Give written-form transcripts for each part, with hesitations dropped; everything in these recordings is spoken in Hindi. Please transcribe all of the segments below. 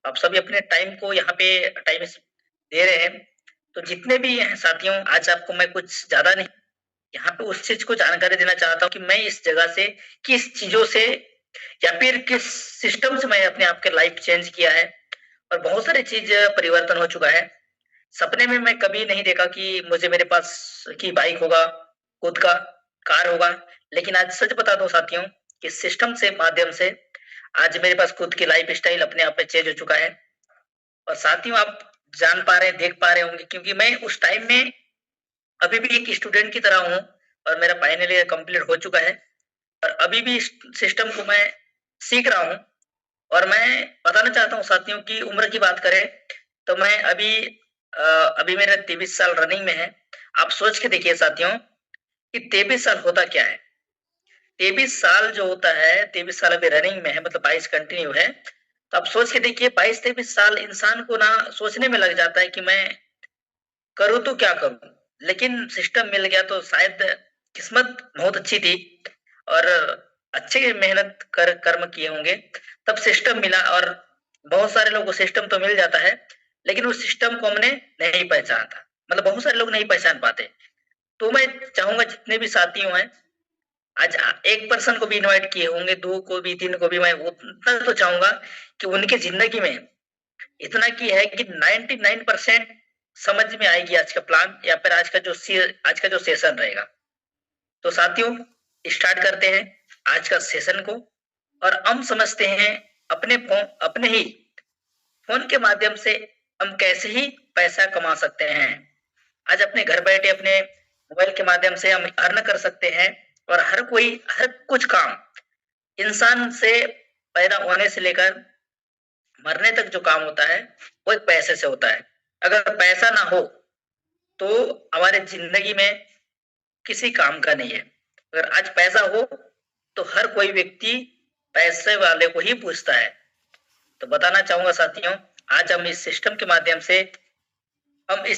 आप सभी अपने टाइम को यहाँ पे टाइम दे रहे हैं। तो जितने भी हैं साथियों, आज आपको मैं कुछ ज़्यादा नहीं, यहाँ पे उस चीज़ को जानकारी देना चाहता हूँ कि मैं इस जगह से किस चीज़ों से या फिर किस सिस्टम से मैं अपने आप के लाइफ चेंज किया है और बहुत सारी चीज़ परिवर्तन हो चुका है। सपने में मैं कभी नहीं देखा कि मुझे मेरे पास कि बाइक होगा, खुद का कार होगा, लेकिन आज सच बता दूँ साथियों कि सिस्टम से माध्यम से आज मेरे पास खुद की लाइफ स्टाइल अपने आप में चेंज हो चुका है। और साथियों आप जान पा रहे हैं, देख पा रहे होंगे क्योंकि मैं उस टाइम में अभी भी एक स्टूडेंट की तरह हूँ और मेरा फाइनल ईयर कंप्लीट हो चुका है और अभी भी इस सिस्टम को मैं सीख रहा हूँ। और मैं बताना चाहता हूँ साथियों की उम्र की बात करें तो मैं अभी मेरा 23 साल रनिंग में है। आप सोच के देखिए साथियों कि 23 साल होता क्या है? 23 साल जो होता है, 23 साल अभी रनिंग में है मतलब 22 कंटिन्यू है। तो आप सोच के देखिए 22-23 साल इंसान को ना सोचने में लग जाता है कि मैं करूँ तो क्या करूँ? लेकिन सिस्टम मिल गया तो शायद किस्मत बहुत अच्छी थी और अच्छे मेहनत कर्म किए होंगे, तब सिस्टम मिला और बहुत सारे लोगों को सिस्टम तो मिल जाता है, लेकिन उस सिस्टम को हमने नहीं पहचाना था। मतलब बहुत सारे लोग नहीं पहचान पाते। तो मैं चाहूँगा जितने भी साथियों हैं, आज 1 पर्सन को भी इनवाइट किए होंगे, 2 को भी, 3 को भी मैं उतना तो चाहूँगा कि उनकी ज़िंदगी में इतना की है कि 99% समझ में आएगी आज का प्लान या फिर आज का जो सेशन रहेगा। तो साथियों स्टार्ट करते हैं आज का सेशन को और हम समझते हैं अपने ही फोन के माध्यम से हम कैसे ही पैसा कमा सकते हैं। आज अपने घर बैठे अपने मोबाइल के माध्यम से हम अर्न कर सकते हैं और हर कुछ काम इंसान से पैदा होने से लेकर मरने तक जो काम होता है वो एक पैसे से होता है। अगर पैसा ना हो तो हमारे जिंदगी में किसी काम का नहीं है। अगर आज पैसा हो तो हर कोई व्यक्ति पैसे वाले को ही पूछता है। तो बताना चाहूंगा साथियों, आज हम इस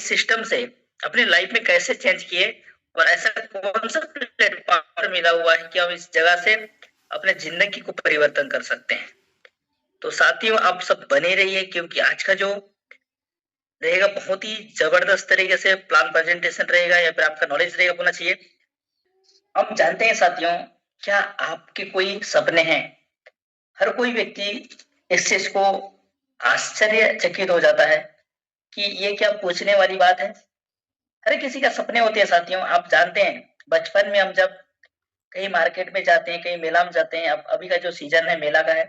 सिस्टम से अपनी लाइफ में कैसे चेंज किए और ऐसा कौन सा प्लेटफॉर्म मिला हुआ है कि हम इस जगह से अपने जिंदगी को परिवर्तन कर सकते हैं। तो साथियों आप सब बने रहिए क्योंकि आज का जो रहेगा बहुत ही जबरदस्त तरीके से प्लान प्रेजेंटेशन रहेगा या फिर आपका नॉलेज रहेगा होना चाहिए। हम जानते हैं साथियों, क्या आपके कोई सपने हैं? हर कोई व्यक्ति इस चीज को आश्चर्यचकित हो जाता है कि ये क्या पूछने वाली बात है। हर किसी का सपने होते हैं साथियों। आप जानते हैं बचपन में हम जब कहीं मार्केट में जाते हैं, कहीं मेला में जाते हैं, अब अभी का जो सीजन है मेला का है,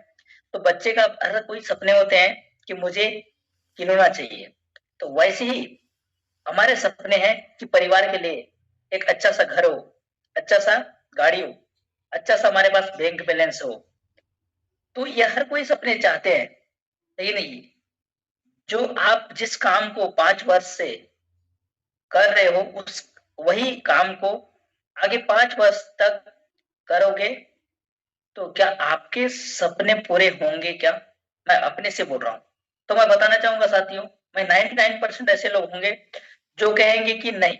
तो बच्चे का हर कोई सपने होते हैं कि मुझे खिलौना चाहिए। तो वैसे ही हमारे सपने हैं कि परिवार के लिए एक अच्छा सा घर हो, अच्छा सा गाड़ी हो, अच्छा सा हमारे पास बैंक बैलेंस हो। तो ये हर कोई सपने चाहते हैं। सही नहीं? जो आप जिस काम को 5 वर्ष से कर रहे हो उस वही काम को आगे 5 वर्ष तक करोगे तो क्या आपके सपने पूरे होंगे क्या? मैं अपने से बोल रहा हूँ। तो मैं बताना चाहूंगा साथियों, मैं 99% ऐसे लोग होंगे जो कहेंगे कि नहीं,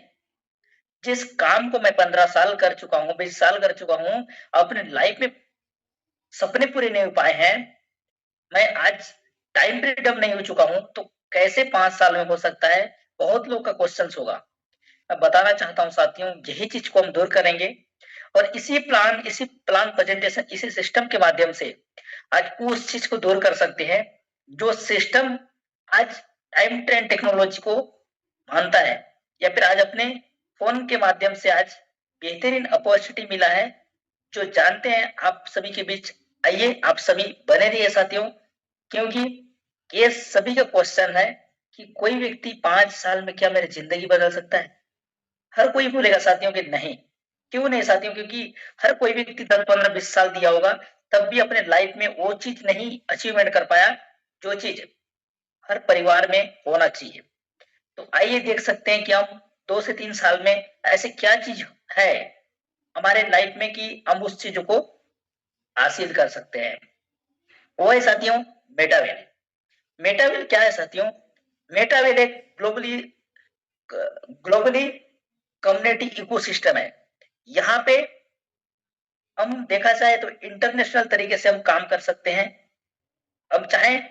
जिस काम को मैं 15 साल कर चुका हूँ, 20 साल कर चुका हूँ, अपने लाइफ में सपने पूरे नहीं हो पाए हैं, मैं आज टाइम फ्रीडम नहीं हो चुका हूँ, तो कैसे 5 साल में हो सकता है? बहुत लोग का क्वेश्चन होगा। मैं बताना चाहता हूँ साथियों, यही चीज को हम दूर करेंगे और इसी प्लान प्रेजेंटेशन, इसी सिस्टम के माध्यम से आज उस चीज को दूर कर सकते हैं जो सिस्टम आज टाइम ट्रेन टेक्नोलॉजी को मानता है या फिर आज अपने फोन के माध्यम से आज बेहतरीन अपॉर्चुनिटी मिला है जो जानते हैं आप सभी के बीच। आइए आप सभी बने रहिए साथियों, क्योंकि ये सभी का क्वेश्चन है कि कोई व्यक्ति 5 साल में क्या मेरी जिंदगी बदल सकता है? हर कोई बोलेगा साथियों कि नहीं। क्यों नहीं साथियों? क्योंकि हर कोई व्यक्ति 10, 15, 20 साल दिया होगा तब भी अपने लाइफ में वो चीज नहीं अचीवमेंट कर पाया जो चीज हर परिवार में होना चाहिए। तो आइए देख सकते हैं कि हम 2 से 3 साल में ऐसे क्या चीज है हमारे लाइफ में कि हम उस चीजों को हासिल कर सकते हैं। वो है साथियों मेटावेल। मेटावेल क्या है साथियों? मेटावेल एक ग्लोबली कम्युनिटी इकोसिस्टम है। यहाँ पे हम देखा जाए तो इंटरनेशनल तरीके से हम काम कर सकते हैं। हम चाहें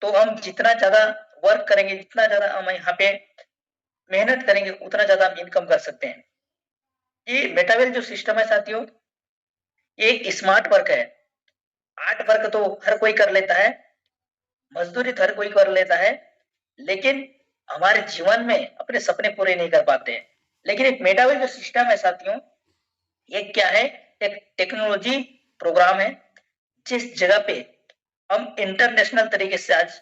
तो हम जितना ज्यादा वर्क करेंगे, जितना ज्यादा हम यहाँ पे मेहनत करेंगे, उतना ज्यादा हम इनकम कर सकते हैं। ये मेटावेल जो सिस्टम है साथियों, ये एक स्मार्ट वर्क है। आर्ट वर्क तो हर कोई कर लेता है, मजदूरी तो हर कोई कर लेता है, लेकिन हमारे जीवन में अपने सपने पूरे नहीं कर पाते हैं। लेकिन एक मेटावेल जो सिस्टम है साथियों, ये क्या है, एक टेक्नोलॉजी प्रोग्राम है, जिस जगह पे हम इंटरनेशनल तरीके से आज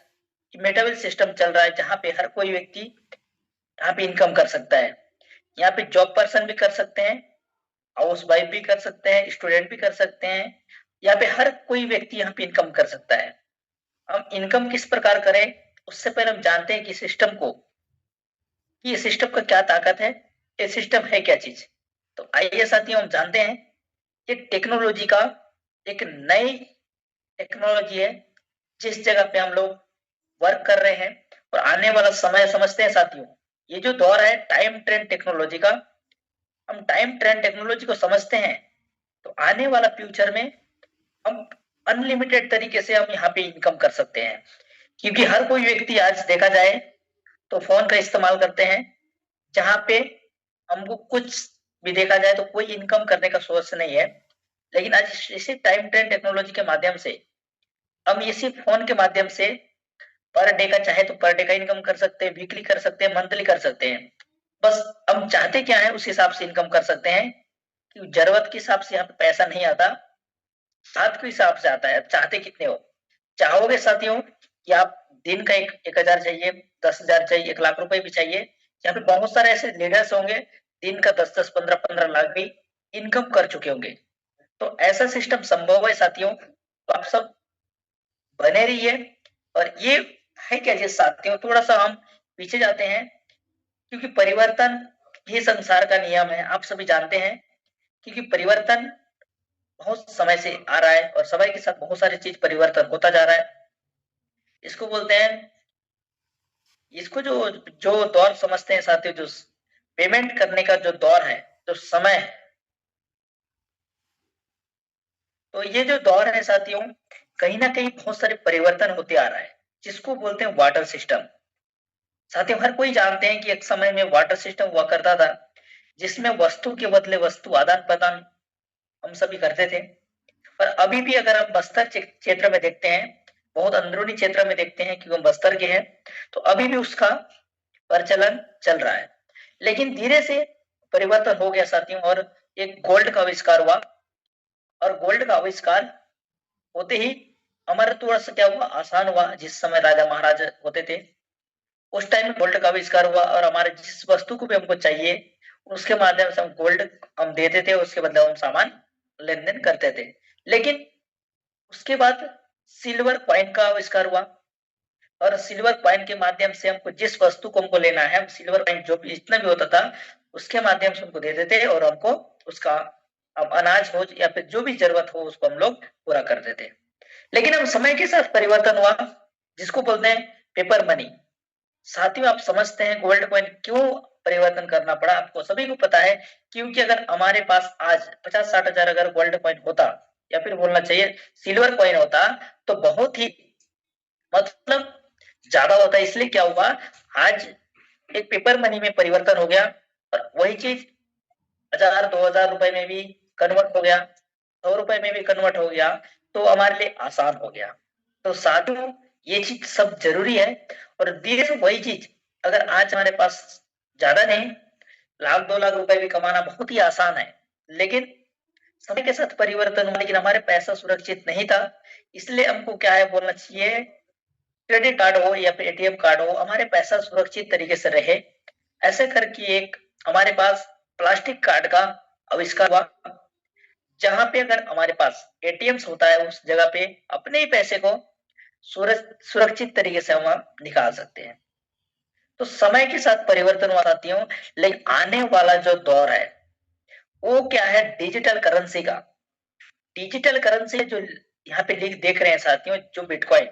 मेटावेल सिस्टम चल रहा है, जहां पे हर कोई व्यक्ति यहाँ पे इनकम कर सकता है। यहाँ पे जॉब पर्सन भी कर सकते हैं, हाउस वाइफ भी कर सकते हैं, स्टूडेंट भी कर सकते हैं। यहाँ पे हर कोई व्यक्ति यहाँ पे इनकम कर सकता है। हम इनकम किस प्रकार करें, उससे पहले हम जानते हैं कि सिस्टम को, कि ये सिस्टम का क्या ताकत है, ये सिस्टम है क्या चीज। तो आइए साथियों हम जानते हैं, ये टेक्नोलॉजी का एक नई टेक्नोलॉजी है, जिस जगह पे हम लोग वर्क कर रहे हैं और आने वाला समय समझते हैं साथियों। ये जो दौर है टाइम ट्रेन टेक्नोलॉजी का, हम टाइम ट्रेन टेक्नोलॉजी को समझते हैं, तो आने वाला फ्यूचर में हम अनलिमिटेड तरीके से हम यहाँ पे इनकम कर सकते हैं। क्योंकि हर कोई व्यक्ति आज देखा जाए तो फोन का इस्तेमाल करते हैं, जहां पे हमको कुछ भी देखा जाए तो कोई इनकम करने का सोर्स नहीं है। लेकिन आज इसी टाइम ट्रेन टेक्नोलॉजी के माध्यम से हम इसी फोन के माध्यम से पर डे का चाहे तो पर डे का इनकम कर सकते हैं, वीकली कर सकते हैं, मंथली कर सकते हैं। बस हम चाहते क्या है उस हिसाब से इनकम कर सकते हैं। कि जरूरत के हिसाब से यहाँ पे पैसा नहीं आता, साथ के हिसाब से आता है। चाहते कितने हो, चाहोगे साथियों कि आप दिन का 1,000 चाहिए, 10,000 चाहिए, 1,00,000 रुपए भी चाहिए। यहाँ पे बहुत सारे ऐसे लीडर्स होंगे, दिन का 10-10, 15-15 लाख भी इनकम कर चुके होंगे। तो ऐसा सिस्टम संभव है साथियों, तो आप सब बने रहिए। और ये है क्या जी साथियों, थोड़ा सा हम पीछे जाते हैं, क्योंकि परिवर्तन ही संसार का नियम है, आप सभी जानते हैं। क्योंकि परिवर्तन बहुत समय से आ रहा है और समय के साथ बहुत सारी चीज परिवर्तन होता जा रहा है। इसको बोलते हैं, इसको जो जो दौर समझते हैं साथियों, जो पेमेंट करने का जो दौर है, जो समय है, तो ये जो दौर है साथियों, कहीं ना कहीं बहुत सारे परिवर्तन होते आ रहा है, जिसको बोलते हैं वाटर सिस्टम। साथियों हर कोई जानते हैं कि एक समय में वाटर सिस्टम हुआ करता था, जिसमें वस्तु के बदले वस्तु आदान प्रदान हम सभी करते थे। और अभी भी अगर हम बस्तर क्षेत्र में देखते हैं, बहुत अंदरूनी क्षेत्र में देखते हैं कि हम बस्तर के हैं, तो अभी भी उसका प्रचलन चल रहा है। लेकिन धीरे से परिवर्तन हो गया साथियों, और एक गोल्ड का आविष्कार हुआ। और गोल्ड का आविष्कार होते ही हमारा थोड़ा सा क्या हुआ, आसान हुआ। जिस समय राजा महाराजा होते थे, उस टाइम में गोल्ड का आविष्कार हुआ, और हमारे जिस वस्तु को भी हमको चाहिए, उसके माध्यम से हम गोल्ड हम देते थे, उसके बदले हम सामान लेन देन करते थे। लेकिन उसके बाद सिल्वर कॉइन का आविष्कार हुआ, और सिल्वर कॉइन के माध्यम से हमको जिस वस्तु को हमको लेना है, हम सिल्वर कॉइन जो भी जितना भी होता था, उसके माध्यम से हमको देते थे, और हमको उसका अब अनाज हो या फिर जो भी जरूरत हो उसको हम लोग पूरा करते थे। लेकिन अब समय के साथ परिवर्तन हुआ, जिसको बोलते हैं पेपर मनी। साथियों आप समझते हैं गोल्ड कॉइन क्यों परिवर्तन करना पड़ा, आपको सभी को पता है। क्योंकि अगर हमारे पास आज 50-60 हजार अगर गोल्ड कॉइन होता, या फिर बोलना चाहिए सिल्वर कॉइन होता, तो बहुत ही मतलब ज्यादा होता है। इसलिए क्या हुआ, आज एक पेपर मनी में परिवर्तन हो गया, और वही चीज 1,000-2,000 रुपए में भी कन्वर्ट हो गया, 100 रुपए में भी कन्वर्ट हो गया, तो हमारे लिए आसान हो गया। तो साथियों ये चीज सब जरूरी है। और धीरे से वही चीज अगर आज हमारे पास ज्यादा नहीं, 1,00,000-2,00,000 रुपए भी कमाना बहुत ही आसान है, लेकिन समय के साथ परिवर्तन हुआ, लेकिन हमारे पैसा सुरक्षित नहीं था। इसलिए हमको क्या है बोलना चाहिए, क्रेडिट कार्ड हो या फिर एटीएम कार्ड हो, हमारे पैसा सुरक्षित तरीके से रहे। ऐसे करके एक हमारे पास प्लास्टिक कार्ड का आविष्कार हुआ, जहां पे अगर हमारे पास एटीएम्स होता है, उस जगह पे अपने ही पैसे को सुरक्षित तरीके से हम निकाल सकते हैं। तो समय के साथ परिवर्तन हुआ साथियों, लेकिन आने वाला जो दौर है वो क्या है, डिजिटल करेंसी का। डिजिटल करेंसी जो यहाँ पे देख रहे हैं साथियों, जो बिटकॉइन,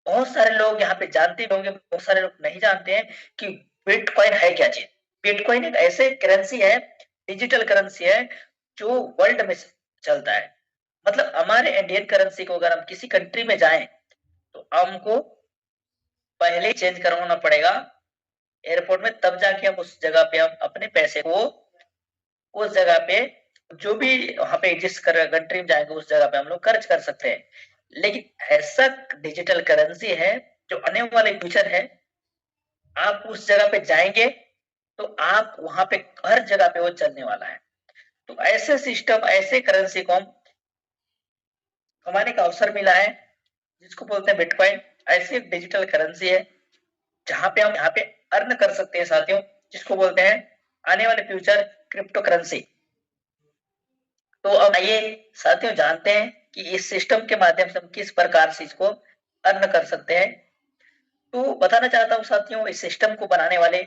बहुत सारे लोग यहाँ पे जानते होंगे, बहुत सारे लोग नहीं जानते हैं कि बिटकॉइन है क्या चीज। बिटकॉइन एक ऐसे करेंसी है, डिजिटल करेंसी है, जो वर्ल्ड में चलता है। मतलब हमारे इंडियन करेंसी को अगर हम किसी कंट्री में जाएं, तो हमको पहले चेंज करवाना पड़ेगा एयरपोर्ट में, तब जाके हम उस जगह पे हम अपने पैसे को उस जगह पे जो भी वहां पे जिस कंट्री में जाएंगे उस जगह पे हम लोग खर्च कर सकते हैं। लेकिन ऐसा डिजिटल करेंसी है जो आने वाले फ्यूचर है, आप उस जगह पे जाएंगे तो आप वहां पे हर जगह पे वो चलने वाला है। तो ऐसे सिस्टम, ऐसे करेंसी को हम कमाने का अवसर मिला है जिसको बोलते हैं बिटकॉइन। ऐसी एक डिजिटल करेंसी है जहां पे हम यहाँ पे अर्न कर सकते हैं साथियों, जिसको बोलते हैं आने वाले फ्यूचर क्रिप्टो करेंसी। तो अब आइए साथियों जानते हैं कि इस सिस्टम के माध्यम से हम किस प्रकार से इसको अर्न कर सकते हैं। तो बताना चाहता हूँ साथियों, इस सिस्टम को बनाने वाले,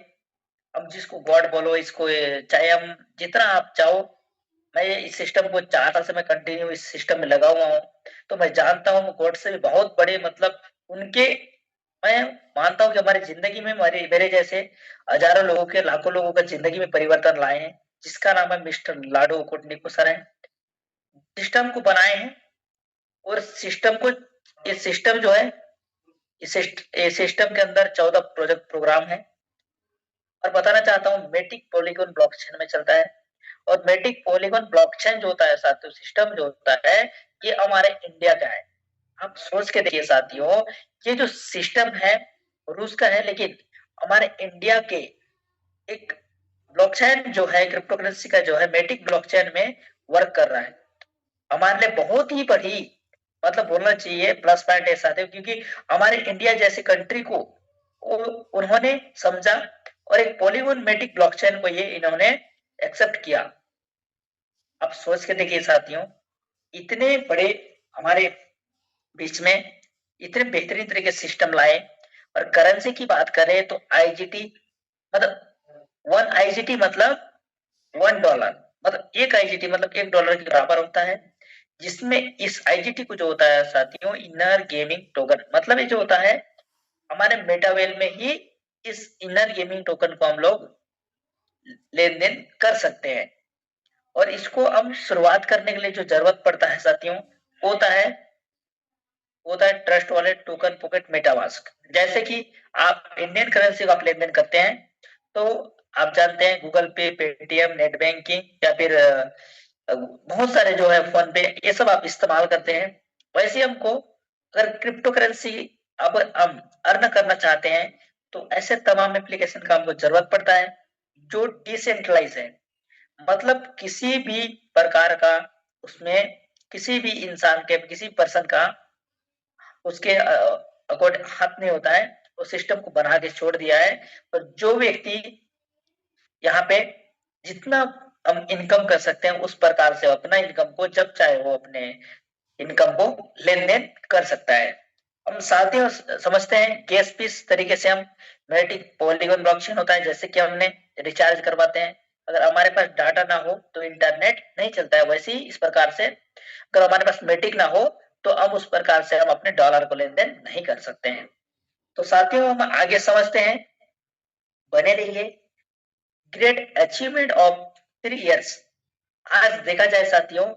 अब जिसको गॉड बोलो, इसको चाहे हम जितना आप चाहो, मैं इस सिस्टम को 4 साल से मैं कंटिन्यू इस सिस्टम में लगा हुआ हूँ, तो मैं जानता हूँ गॉड से भी बहुत बड़े, मतलब उनके, मैं मानता हूँ कि हमारी जिंदगी में मेरे जैसे हजारों लोगों के, लाखों लोगों का जिंदगी में परिवर्तन लाए हैं, जिसका नाम है मिस्टर लाडो कोटनिको सर है। सिस्टम को बनाए हैं और सिस्टम को, ये सिस्टम जो है, इस सिस्टम के अंदर 14 प्रोजेक्ट प्रोग्राम है। और बताना चाहता हूँ मेटिक पॉलीगॉन ब्लॉकचेन में चलता है। और मेटिक पॉलीगॉन ब्लॉकचेन जो होता है साथियों, सिस्टम जो होता है, ये हमारे इंडिया का है। आप सोच के देखिए साथियों, ये जो सिस्टम है रूस का है, लेकिन हमारे इंडिया के एक ब्लॉकचेन जो है क्रिप्टो करेंसी का जो है मेटिक ब्लॉकचेन में वर्क कर रहा है। हमारे लिए बहुत ही बड़ी, मतलब बोलना चाहिए प्लस पॉइंट है साथियों, क्योंकि हमारे इंडिया जैसी कंट्री को उन्होंने समझा और एक पॉलीगॉन मेटिक ब्लॉकचेन को ये इन्होंने एक्सेप्ट किया। अब सोच के देखिए साथियों, इतने बड़े हमारे बीच में इतने बेहतरीन तरीके सिस्टम लाए। और करेंसी की बात करें तो आईजीटी, मतलब 1 आईजीटी मतलब $1, मतलब 1 आईजीटी मतलब $1 के बराबर होता है। जिसमें इस आईजीटी को जो होता है साथियों, इनर गेमिंग टोकन, मतलब ये जो होता है हमारे मेटावेल में ही इस इनर गेमिंग टोकन को हम लोग लेन देन कर सकते हैं। और इसको हम शुरुआत करने के लिए जो जरूरत पड़ता है साथियों, होता है trust wallet, token pocket, MetaMask. जैसे कि आप इंडियन करेंसी का आप लेन देन करते हैं तो आप जानते हैं गूगल पे, पेटीएम, नेट बैंकिंग, या फिर बहुत सारे जो है फोन पे, ये सब आप इस्तेमाल करते हैं। वैसे हमको अगर क्रिप्टो करेंसी अब हम अर्न करना चाहते हैं तो ऐसे तमाम एप्लीकेशन का हमको जरूरत पड़ता है जो डिसेंट्रलाइज है। मतलब किसी भी प्रकार का उसमें किसी भी इंसान के, किसी पर्सन का उसके अकॉर्डिंग हाथ नहीं होता है। उस सिस्टम को बना के छोड़ दिया है। और जो व्यक्ति यहाँ पे जितना हम इनकम कर सकते हैं उस प्रकार से अपना इनकम को जब चाहे वो अपने इनकम को लेन देन कर सकता है। हम साथ ही समझते हैं कि इस तरीके से हम मेटिक पॉलीगॉन ब्लॉकचेन होता है, जैसे कि हमने रिचार्ज करवाते हैं, अगर हमारे पास डाटा ना हो तो इंटरनेट नहीं चलता है, वैसे ही इस प्रकार से अगर हमारे पास मेटिक ना हो तो हम उस प्रकार से हम अपने डॉलर को लेन देन नहीं कर सकते हैं। तो साथियों हम आगे समझते हैं, बने रहिए। Great achievement of 3 years. आज देखा जाए साथियों,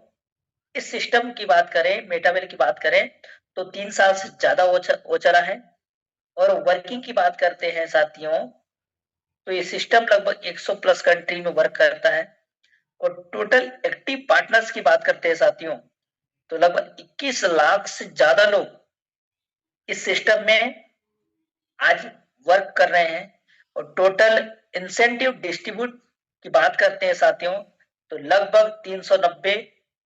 इस सिस्टम की बात करें, मेटावेल की बात करें तो 3 साल से ज्यादा वो चला है। और वर्किंग की बात करते हैं साथियों, तो ये सिस्टम लगभग 100 प्लस कंट्री में वर्क करता है। और टोटल एक्टिव पार्टनर्स की बात करते हैं साथियों, तो लगभग 21 लाख से ज्यादा लोग इस सिस्टम में आज वर्क कर रहे हैं। और टोटल इंसेंटिव डिस्ट्रीब्यूट की बात करते हैं साथियों, तो लगभग 390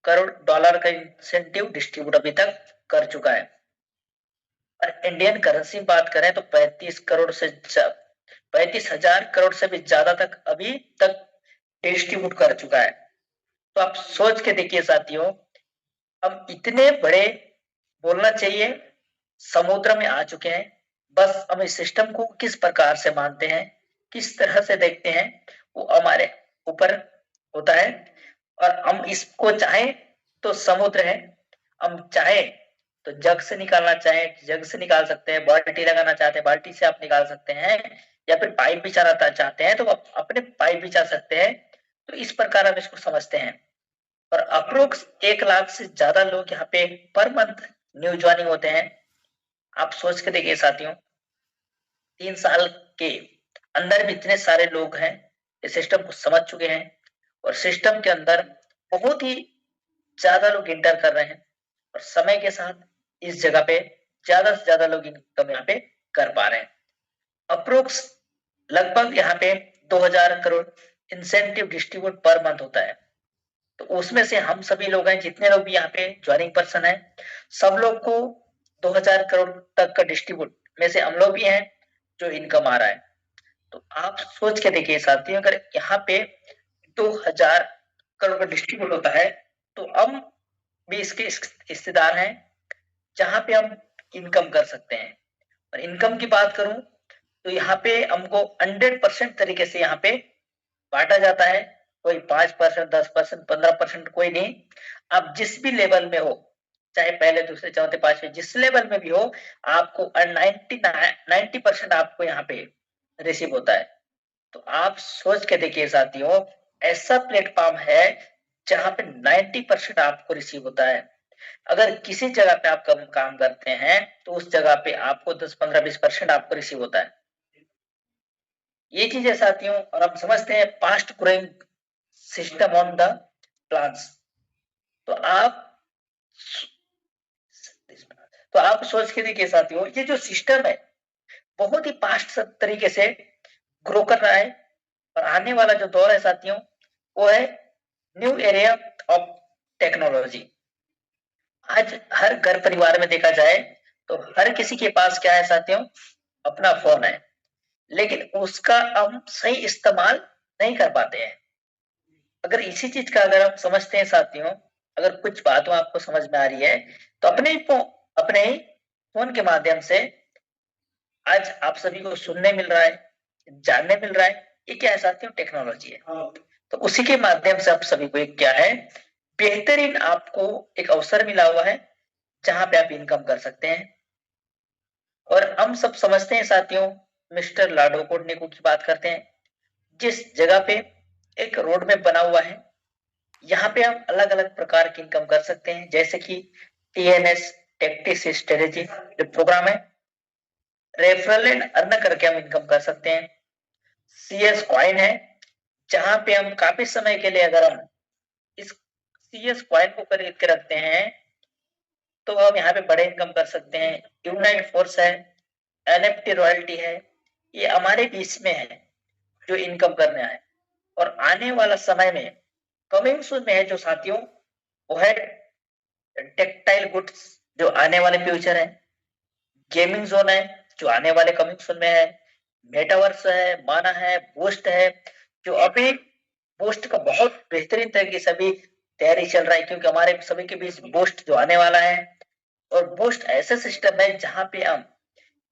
करोड़ डॉलर का इंसेंटिव डिस्ट्रीब्यूट अभी तक कर चुका है। और इंडियन करेंसी बात करें तो 35,000 करोड़ से भी ज्यादा तक अभी तक डिस्ट्रीब्यूट कर चुका है। तो आप सोच के देखिए साथियों, हम इतने बड़े, बोलना चाहिए समुद्र में आ चुके हैं। बस हम इस सिस्टम को किस प्रकार से मानते हैं, किस तरह से देखते हैं, वो हमारे ऊपर होता है। और हम इसको चाहे तो समुद्र है, हम चाहे तो जग से निकालना चाहे जग से निकाल सकते हैं, बाल्टी लगाना चाहते हैं बाल्टी से आप निकाल सकते हैं, या फिर पाइप बिछाना चाहते हैं तो आप अपने पाइप बिछा सकते हैं। तो इस प्रकार हम इसको समझते हैं। और अप्रोक्स 1 लाख से ज्यादा लोग यहाँ पे पर मंथ न्यू ज्वाइनिंग होते हैं। आप सोच के देखिए साथियों, 3 साल के अंदर भी इतने सारे लोग हैं इस सिस्टम को समझ चुके हैं और सिस्टम के अंदर बहुत ही ज्यादा लोग इंटर कर रहे हैं और समय के साथ इस जगह पे ज्यादा से ज्यादा लोग इनकम यहाँ पे कर पा रहे हैं। अप्रोक्स लगभग यहाँ पे 2000 crore incentive distribute per month होता है। तो उसमें से हम सभी लोग हैं, जितने लोग भी यहाँ पे ज्वाइनिंग पर्सन है, सब लोग को 2000 करोड़ तक का डिस्ट्रीब्यूट में से हम लोग भी हैं जो इनकम आ रहा है। तो आप सोच के देखिए साथियों, अगर यहाँ पे 2000 करोड़ का डिस्ट्रीब्यूट होता है तो हम भी इसके हिस्सेदार हैं जहां पे हम इनकम कर सकते हैं। और इनकम की बात करूं तो यहाँ पे हमको 100% तरीके से यहाँ पे बांटा जाता है। कोई 5%, 10%, 15% कोई नहीं। आप जिस भी लेवल में हो, चाहे पहले, दूसरे, चौथे, पांचवे, जिस लेवल में भी हो, आपको 90% आपको यहाँ पे रिसीव होता है। तो आप सोच के देखिए साथियों, ऐसा प्लेटफॉर्म है जहां पे 90% आपको रिसीव होता है। अगर किसी जगह पे आप कम काम करते हैं तो उस जगह पे आपको 10, 15, 20% आपको रिसीव होता है। ये चीज है साथियों। और हम समझते हैं fast growing system on the plans. तो आप सोच के देखिए साथियों, ये जो सिस्टम है बहुत ही फास्ट तरीके से ग्रो कर रहा है। और आने वाला जो दौर है साथियों, वो है न्यू एरिया ऑफ टेक्नोलॉजी। आज हर घर परिवार में देखा जाए तो हर किसी के पास क्या है साथियों, अपना फोन है, लेकिन उसका हम सही इस्तेमाल नहीं कर पाते हैं। अगर इसी चीज का अगर हम समझते हैं साथियों, अगर कुछ बातों आपको समझ में आ रही है तो अपने ही फोन के माध्यम से आज आप सभी को सुनने मिल रहा है, जानने मिल रहा है। ये क्या है साथियों, टेक्नोलॉजी है। तो उसी के माध्यम से आप सभी को एक क्या है, बेहतरीन आपको एक अवसर मिला हुआ है जहां पे आप इनकम कर सकते हैं। और हम सब समझते हैं साथियों, मिस्टर लाडो कोडनिको की बात करते हैं, जिस जगह पे एक रोड मैप बना हुआ है, यहाँ पे हम अलग अलग प्रकार की इनकम कर सकते हैं। जैसे कि टीएनएस, टैक्टिस स्ट्रेटेजी जो प्रोग्राम है, रेफरल एंड अर्न करके हम इनकम कर सकते हैं। सीएस कॉइन है, जहां पे हम काफी समय के लिए अगर हम इस सीएस कॉइन को खरीद के रखते हैं तो हम यहाँ पे बड़े इनकम कर सकते हैं। यूनाइट फोर्स है, एनएफटी रॉयल्टी है, ये हमारे बीच में है जो इनकम करने आए। और आने वाला समय में कमिंग सून में है जो साथियों, वो है टेक्सटाइल गुड्स जो आने वाले फ्यूचर है, गेमिंग जोन है जो आने वाले कमिंग सून में है, मेटावर्स है, माना है, बूस्ट है, जो अभी बूस्ट का बहुत बेहतरीन तरीके से अभी तैयारी चल रहा है, क्योंकि हमारे सभी के बीच बूस्ट जो आने वाला है। और बूस्ट ऐसा सिस्टम है जहां पे हम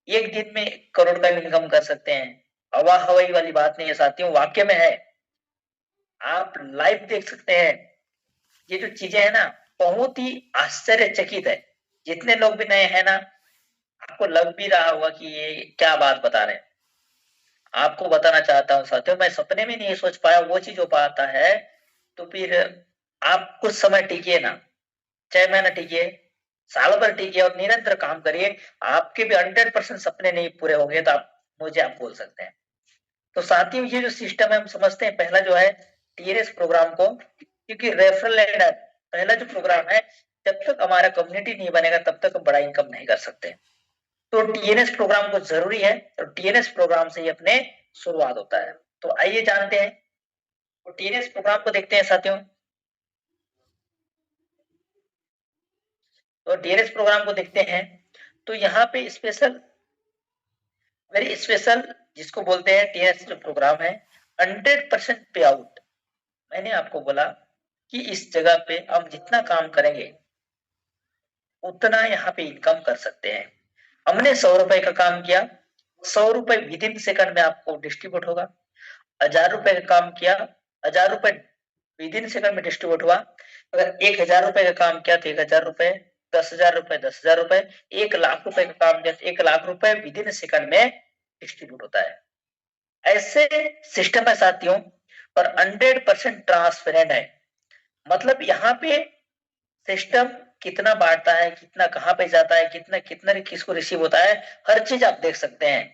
एक दिन में 1 करोड़ का इनकम कर सकते हैं। हवा हवाई वाली बात नहीं है साथियों, वाक्य में है। आप लाइव देख सकते हैं। ये जो चीजें है ना, बहुत ही आश्चर्यचकित है। जितने लोग भी नए हैं ना, आपको लग भी रहा होगा कि ये क्या बात बता रहे हैं। आपको बताना चाहता हूँ साथियों, मैं सपने में नहीं सोच पाया वो चीज हो पाता है। तो फिर आप कुछ समय टिकिए ना, 6 महीना टिकिए, साल भर टिकिए और निरंतर काम करिए। आपके भी 100% सपने नहीं पूरे होंगे तो आप बोल सकते हैं। तो साथियों, ये जो सिस्टम है हम समझते हैं, पहला जो है टीएनएस प्रोग्राम को, क्योंकि रेफरल एंड पहला जो प्रोग्राम है, जब तक हमारा कम्युनिटी नहीं बनेगा तब तक हम बड़ा इनकम नहीं कर सकते। तो टीएनएस प्रोग्राम को जरूरी है, तो टीएनएस प्रोग्राम से ही अपने शुरुआत होता है। तो आइए जानते हैं, तो टीएनएस प्रोग्राम को देखते हैं साथियों। तो टीएनएस प्रोग्राम को देखते हैं, तो यहाँ पे स्पेशल, वेरी स्पेशल जिसको बोलते हैं टीएनएस जो प्रोग्राम है, 100% पे आउट। मैंने आपको बोला कि इस जगह पे हम जितना काम करेंगे उतना यहाँ पे इनकम कर सकते हैं। हमने 100 रुपए का काम किया, 100 रुपए विद इन सेकंड में आपको डिस्ट्रीब्यूट होगा। 1000 रुपए का काम किया, 1000 रुपए विद इन सेकंड में डिस्ट्रीब्यूट हुआ। अगर 1000 रुपए का काम किया तो 1000 रुपए, 10,000 रुपए, 10,000 रुपए, 1,00,000 रुपए का काम किया तो 1,00,000 रुपए विद इन सेकंड में डिस्ट्रीब्यूट होता है। ऐसे सिस्टम है साथियों, और 100% ट्रांसपेरेंट है। मतलब यहाँ पे सिस्टम कितना बांटता है, कितना कहाँ पे जाता है, कितना कितना किसको रिसीव होता है, हर चीज आप देख सकते हैं।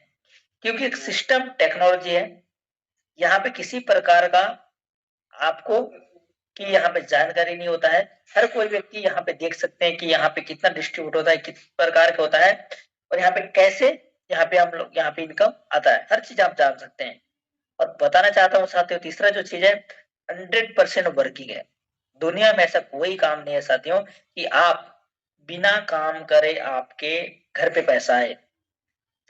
क्योंकि एक सिस्टम टेक्नोलॉजी है, यहाँ पे किसी प्रकार का आपको कि यहाँ पे जानकारी नहीं होता है। हर कोई व्यक्ति यहाँ पे देख सकते हैं कि यहाँ पे कितना डिस्ट्रीब्यूट होता है, किस प्रकार का होता है, और यहाँ पे कैसे यहाँ पे हम लोग यहाँ पे इनकम आता है, हर चीज आप जान सकते हैं। और बताना चाहता हूँ साथियों, तीसरा जो चीज है 100% वर्किंग है। दुनिया में ऐसा कोई काम नहीं है साथियों कि आप बिना काम करे आपके घर पे पैसा आए।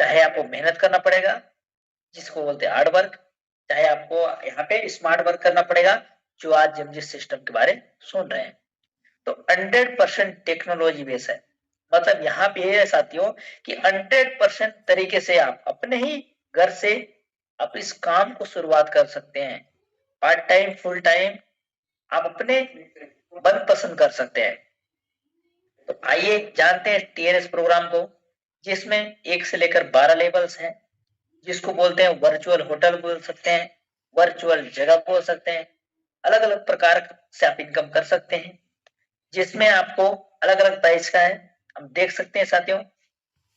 चाहे आपको मेहनत करना पड़ेगा, जिसको बोलते हैं हार्ड वर्क, चाहे आपको यहाँ पे स्मार्ट वर्क करना पड़ेगा, जो आज हम जिस सिस्टम के बारे में सुन रहे हैं। तो 100% टेक्नोलॉजी बेस है। मतलब यहाँ पे ये है साथियों कि 100% तरीके से आप अपने ही घर से आप इस काम को शुरुआत कर सकते हैं। पार्ट टाइम, फुल टाइम आप अपने मन पसंद कर सकते हैं। तो आइए जानते हैं टीएनएस प्रोग्राम को, जिसमें 1 से लेकर 12 लेवल्स हैं, जिसको बोलते हैं वर्चुअल होटल बोल सकते हैं, वर्चुअल जगह बोल सकते हैं। अलग अलग प्रकार से आप इनकम कर सकते हैं, जिसमें आपको अलग अलग प्राइस का है। हम देख सकते हैं साथियों,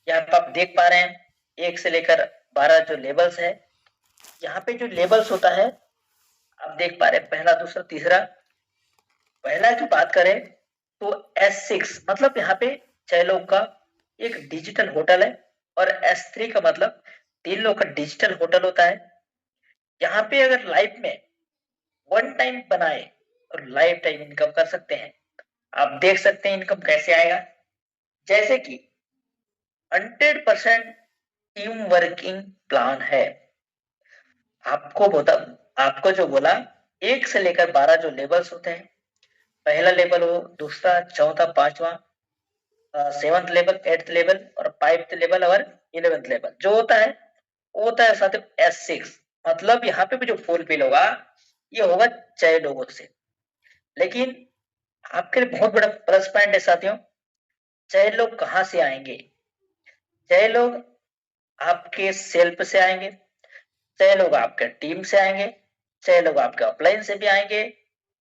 यहाँ पे आप देख पा रहे हैं 1 से लेकर 12 जो लेवल्स है। यहाँ पे जो लेवल्स होता है आप देख पा रहे हैं, पहला, दूसरा, तीसरा। पहला की बात करें तो S6 मतलब यहाँ पे 6 लोग का एक डिजिटल होटल है, और S3 का मतलब 3 लोग का डिजिटल होटल होता है। यहाँ पे अगर लाइफ में वन टाइम बनाए और लाइफ टाइम इनकम कर सकते हैं। आप देख सकते हैं इनकम कैसे आएगा, जैसे कि 100% टीम वर्किंग प्लान है। आपको जो बोला 1 से लेकर 12 जो लेवल्स होते हैं, पहला लेवल हो, दूसरा, चौथा, पांचवा, 7th लेवल, 8th लेवल और 5th लेवल और 11th लेवल जो होता है, वो होता है साथ S6। मतलब यहाँ पे भी जो फुलफिल होगा ये होगा 6 लोगों से। लेकिन आपके लिए बहुत बड़ा प्लस पॉइंट है साथियों, 6 लोग कहाँ से आएंगे? 6 लोग आपके सेल्फ से आएंगे, 6 लोग आपके टीम से आएंगे, 6 लोग आपके ऑफलाइन से भी आएंगे,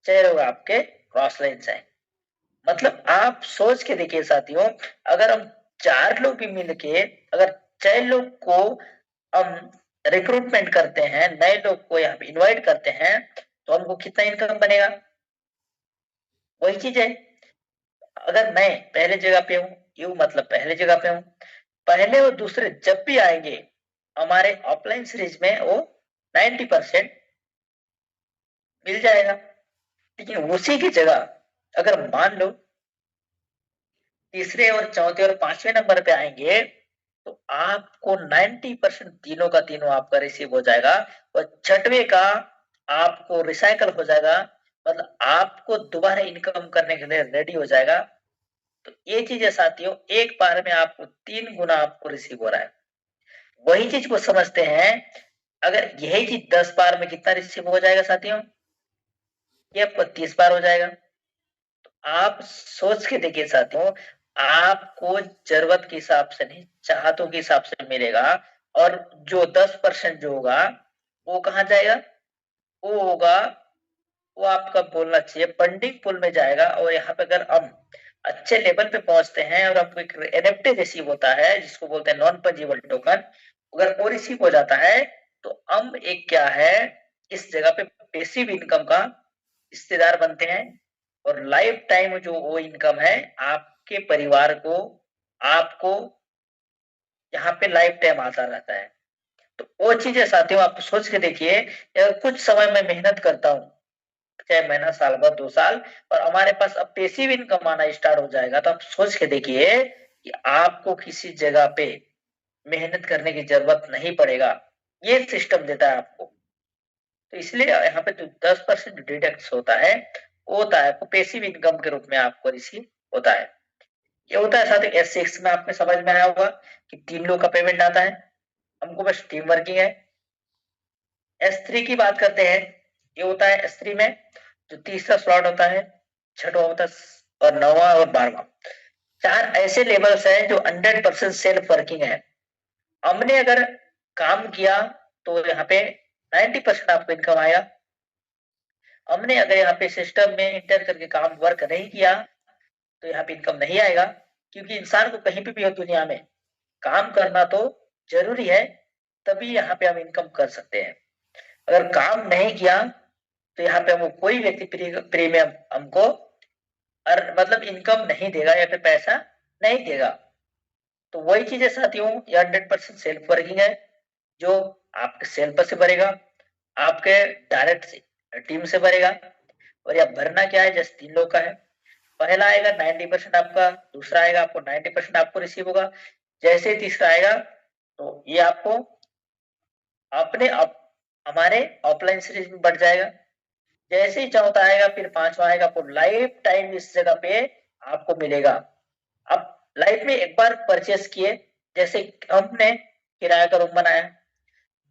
6 लोग आपके क्रॉस लाइन से आएंगे। मतलब आप सोच के देखिए साथियों, अगर हम 4 लोग भी मिलके अगर 6 लोग को हम रिक्रूटमेंट करते हैं, नए लोग को यहाँ पे इनवाइट करते हैं, तो हमको कितना इनकम बनेगा? वही चीज है। अगर मैं पहले जगह पे हूँ, यू मतलब पहले जगह पे हूँ, पहले और दूसरे जब भी आएंगे हमारे ऑफलाइन सीरीज में वो 90% मिल जाएगा। लेकिन उसी की जगह अगर मान लो तीसरे और चौथे और पांचवें नंबर पे आएंगे, तो आपको 90% तीनों का तीनों आपका रिसीव हो जाएगा, और छठवें का आपको रिसाइकल हो जाएगा, मतलब आपको दोबारा इनकम करने के लिए रेडी हो जाएगा। तो ये चीज है साथियों, एक बार में आपको 3 गुना आपको रिसीव हो रहा है। वही चीज को समझते हैं, अगर यही चीज 10 बार में कितना रिसीव हो जाएगा साथियों? ये आपको 30 बार हो जाएगा। तो आप सोच के देखिए साथियों, आपको जरूरत के हिसाब से नहीं, चाहतों के हिसाब से मिलेगा। और जो 10% जो होगा वो कहाँ जाएगा? वो होगा, वो आपका बोलना चाहिए फंडिंग पूल में जाएगा। और यहाँ पे अगर हम अच्छे लेवल पे पहुंचते हैं और हमको एक एनएफटी रिसीव होता है, जिसको बोलते हैं नॉन फंजिबल टोकन, अगर वो रिसीव हो जाता है, तो हम एक क्या है, इस जगह पे पैसिव इनकम का हिस्सेदार बनते हैं। और लाइफ टाइम जो वो इनकम है आपके परिवार को, आपको यहाँ पे लाइफ टाइम आता रहता है। तो वो चीजें साथियों आप सोच के देखिए, अगर कुछ समय में मेहनत करता हूँ, 6 महीना, साल भर, 2 साल, और हमारे पास अब पैसिव इनकम आना स्टार्ट हो जाएगा, तो आप सोच के देखिए कि आपको किसी जगह पे मेहनत करने की जरूरत नहीं पड़ेगा। ये सिस्टम देता है आपको। तो इसलिए यहाँ पे जो 10% डिडक्ट होता है, वो होता है आपको पैसिव इनकम के रूप में आपको रिसीव होता है। ये होता है साथ ही S6 में आपने समझ में आया होगा कि 3 लोग का पेमेंट आता है, हमको बस टीम वर्किंग है। S3 की बात करते हैं, ये होता है S3 में जो तीसरा स्लॉट होता है, छठवा होता है और 9वां और 12वां। 4 ऐसे लेवल्स हैं जो 100% सेल्फ वर्किंग है। हमने अगर काम किया तो यहाँ पे 90% आपको इनकम आया। हमने अगर यहाँ पे सिस्टम में इंटर करके काम वर्क नहीं किया तो यहाँ पे इनकम नहीं आएगा। क्योंकि इंसान को कहीं पे भी हो दुनिया में काम करना तो जरूरी है, तभी यहाँ पे हम इनकम कर सकते हैं। अगर काम नहीं किया तो यहाँ पे हमको कोई व्यक्ति प्रीमियम हमको मतलब इनकम नहीं देगा या फिर पैसा नहीं देगा। तो वही चीज है साथियों, ये 100% सेल्फ वर्किंग है, जो आपके सेल्फ से भरेगा, आपके डायरेक्ट टीम से भरेगा। और यह भरना क्या है, जैसे 3 लोग का है। पहला आएगा 90% आपका, दूसरा आएगा आपको 90% आपको रिसीव होगा। जैसे ही तीसरा आएगा तो ये आपको अपने हमारे ऑफलाइन सीरीज में बढ़ जाएगा। जैसे ही चौथा आएगा फिर पांचवा आएगा, आपको लाइफ टाइम इस जगह पे आपको मिलेगा। अब लाइफ में एक बार परचेस किए, जैसे हमने किराया का रूम बनाया,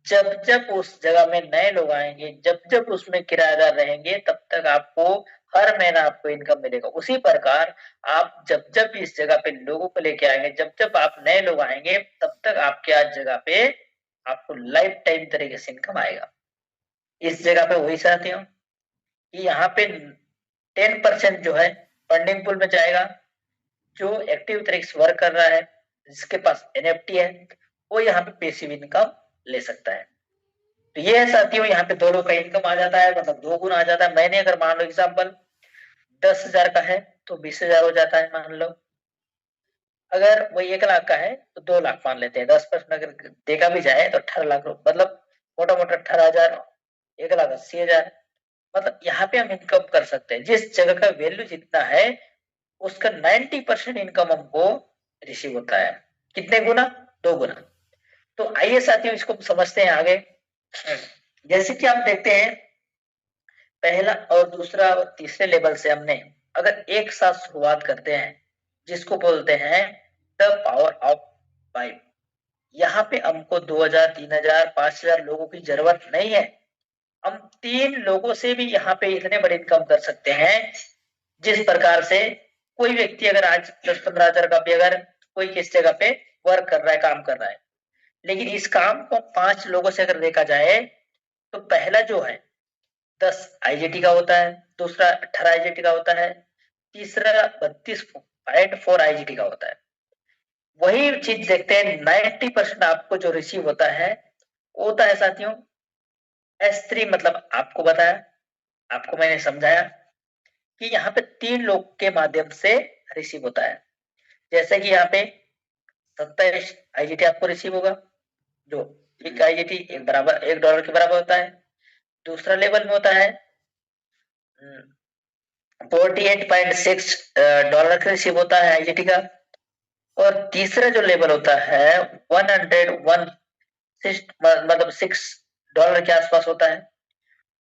जब जब उस जगह में नए लोग आएंगे, जब जब उसमें किराएदार रहेंगे, तब तक आपको हर महीना आपको इनकम मिलेगा। उसी प्रकार आप जब जब इस जगह पे लोगों को लेके आएंगे, जब जब आप नए लोग आएंगे, तब तक आपके आज जगह पे आपको लाइफ टाइम तरीके से इनकम आएगा। इस जगह पे वही चाहते हो कि यहाँ पे 10% जो है फंडिंग पूल में जाएगा। जो एक्टिव तरीके से वर्क कर रहा है, जिसके पास एनएफटी है, वो यहाँ पे पैसिव इनकम ले सकता है। तो ये है साथियों, यहाँ पे 2 लोग का इनकम आ जाता है, मतलब 2 गुना आ जाता है। मैंने अगर मान लो एग्जाम्पल 10,000 का है तो 20,000 हो जाता है मान लो। अगर वो 1 लाख का है तो 2 लाख मान लेते हैं। 10% अगर देखा भी जाए तो 18 लाख, मतलब मोटा मोटा 18,000, 1,80,000। मतलब यहाँ पे हम इनकम कर सकते हैं। जिस जगह का वैल्यू जितना है उसका 90% इनकम हमको रिसीव होता है। कितने गुना? 2 गुना। तो आइए साथियों इसको समझते हैं आगे। जैसे कि आप देखते हैं, पहला और दूसरा और तीसरे लेवल से हमने अगर एक साथ शुरुआत करते हैं, जिसको बोलते हैं द पावर ऑफ 5, यहाँ पे हमको 2,000, 3,000, 5,000 लोगों की जरूरत नहीं है। हम 3 लोगों से भी यहाँ पे इतने बड़े इनकम कर सकते हैं। जिस प्रकार से कोई व्यक्ति अगर आज 10-15,000 का भी अगर कोई किस जगह पे वर्क कर रहा है, काम कर रहा है, लेकिन इस काम को 5 लोगों से अगर देखा जाए तो पहला जो है 10 आईजीटी का होता है, दूसरा 18 आईजीटी का होता है, तीसरा 32.4 आईजीटी का होता है। वही चीज देखते हैं 90% आपको जो रिसीव होता है वो होता है साथियों S3। मतलब आपको बताया, आपको मैंने समझाया कि यहाँ पे 3 लोग के माध्यम से रिसीव होता है। जैसे कि यहाँ पे 27 आईजीटी आपको रिसीव होगा, जो एक आईजीटी $1 के बराबर होता है। दूसरा लेवल में होता है 48.6 डॉलर का रिसीव होता है आईजीटी का। और तीसरा जो लेवल होता है 101 मतलब $6 के आसपास होता है।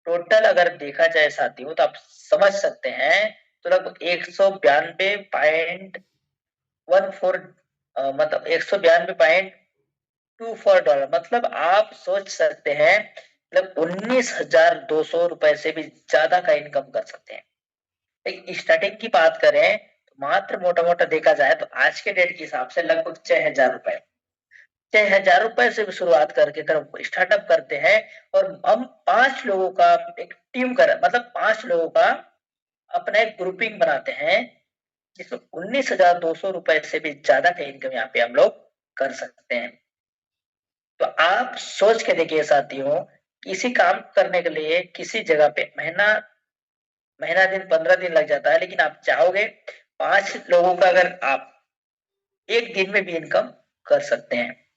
टोटल अगर देखा जाए साथियों तो आप समझ सकते हैं, तो लगभग 192.14 मतलब $192.24। मतलब आप सोच सकते हैं, मतलब 19,200 रुपए से भी ज्यादा का इनकम कर सकते हैं। लेकिन स्टार्टिंग की बात करें तो मात्र मोटा मोटा देखा जाए तो आज के डेट के हिसाब से लगभग 6,000 रुपए, 6,000 रुपए से भी शुरुआत करके अगर स्टार्टअप करते हैं और हम 5 लोगों का एक टीम कर, मतलब 5 लोगों का अपना एक ग्रुपिंग बनाते हैं, जिसमें 19,200 रुपए से भी ज्यादा का इनकम यहाँ पे हम लोग कर सकते हैं। तो आप सोच के देखिए साथियों, किसी काम करने के लिए किसी जगह पे महीना दिन 15 दिन लग जाता है, लेकिन आप चाहोगे 5 लोगों का अगर आप एक दिन में भी इनकम कर सकते हैं।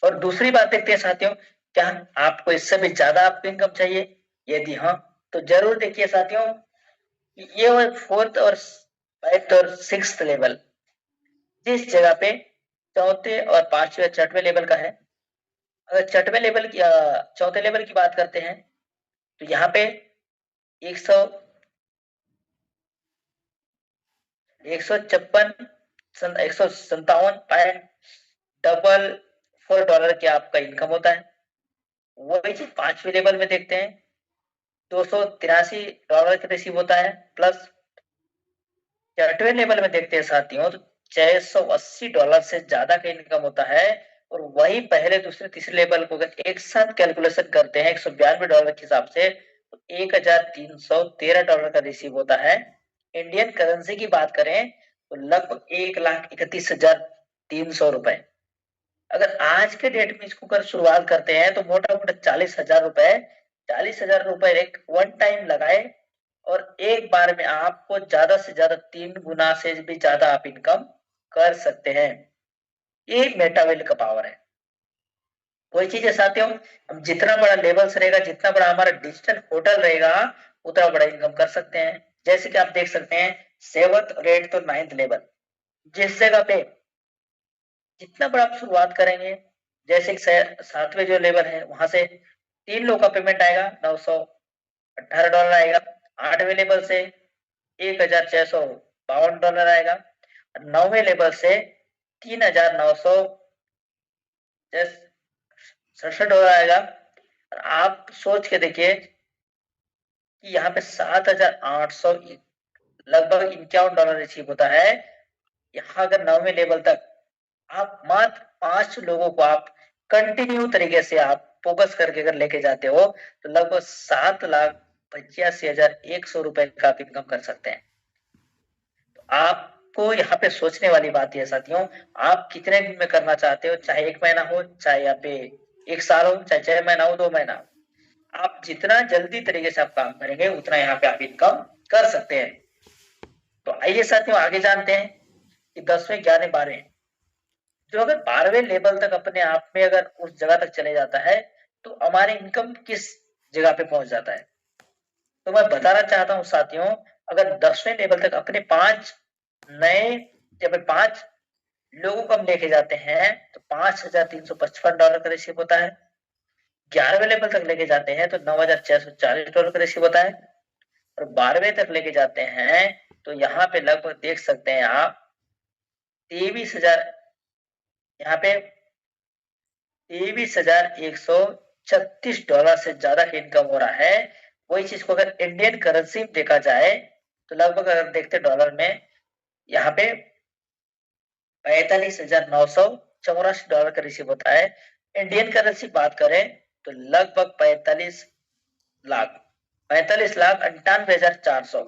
और दूसरी बात देखते हैं साथियों, क्या आपको इससे भी ज्यादा आपको इनकम चाहिए? यदि हाँ तो जरूर देखिए साथियों, ये 4th और 5th और 6th लेवल, जिस जगह पे चौथे और 5वें 6वें लेवल का है। अगर 6वें लेवल की 4थे लेवल की बात करते हैं तो यहाँ पे 157.4 डॉलर के आपका इनकम होता है। वही चीज 5वें लेवल में देखते हैं, $283 का रिसीव होता है प्लस। 6वें लेवल में देखते हैं साथियों तो $680 से ज्यादा का इनकम होता है। और वही पहले दूसरे तीसरे लेवल को अगर एक साथ कैलकुलेशन करते हैं $192 के हिसाब से तो $1,313 का रिसीव होता है। इंडियन करेंसी की बात करें तो लगभग 1,31,300 रुपए। अगर आज के डेट में इसको कर शुरुआत करते हैं तो मोटा मोटा 40,000 रुपए एक वन टाइम लगाए और एक बार में आपको ज्यादा से ज्यादा 3 गुना से भी ज्यादा आप इनकम कर सकते हैं। ये मेटावेल का पावर है। वही चीज है साथियों, हम जितना बड़ा लेवल्स रहेगा, जितना बड़ा हमारा डिजिटल होटल रहेगा, उतना बड़ा इनकम कर सकते हैं। जैसे कि आप देख सकते हैं 7th और 8th और 9th लेवल, जिस जगह पे जितना बड़ा आप शुरुआत करेंगे, जैसे 7वें जो लेवल है वहां से 3 लोग का पेमेंट आएगा, $918 आएगा। 8वें लेवल से $1,652 आएगा। 9वें लेवल से $3,967 आएगा। और आप सोच के देखिए कि यहाँ पे 7,800 लगभग $51 रिसीव होता है। यहाँ अगर 9वें लेवल तक आप मात्र 5 लोगों को आप कंटिन्यू तरीके से आप फोकस करके अगर लेके जाते हो तो लगभग 7,85,100 रुपए का आप इनकम कर सकते हैं। तो आपको यहाँ पे सोचने वाली बात है साथियों, आप कितने दिन में करना चाहते हो, चाहे 1 महीना हो, चाहे यहाँ पे 1 साल हो, चाहे 6 महीना हो, 2 महीना हो, आप जितना जल्दी तरीके से आप काम करेंगे उतना यहाँ पे आप इनकम कर सकते हैं। तो आइए साथियों आगे जानते हैं कि 10वें 11वें 12वें जो अगर 12वें लेवल तक अपने आप में अगर उस जगह तक चले जाता है तो हमारे इनकम किस जगह पे पहुंच जाता है। तो मैं बताना चाहता हूं साथियों, अगर 10वें लेवल तक अपने 5 नए जब 5 लोगों को हम लेके जाते हैं तो $5,355 का रिसीव होता है। 11वें लेवल तक लेके जाते हैं तो $9,640 का रिसीव होता है। और 12वें तक लेके जाते हैं तो यहाँ पे लगभग देख सकते हैं आप 23,000, यहाँ पे $23,136 से ज्यादा का इनकम हो रहा है। वही चीज को अगर इंडियन करेंसी में देखा जाए तो लगभग अगर देखते डॉलर में यहाँ पे $45,984 का रिसीव होता है। इंडियन करेंसी बात करें तो लगभग 45,98,400।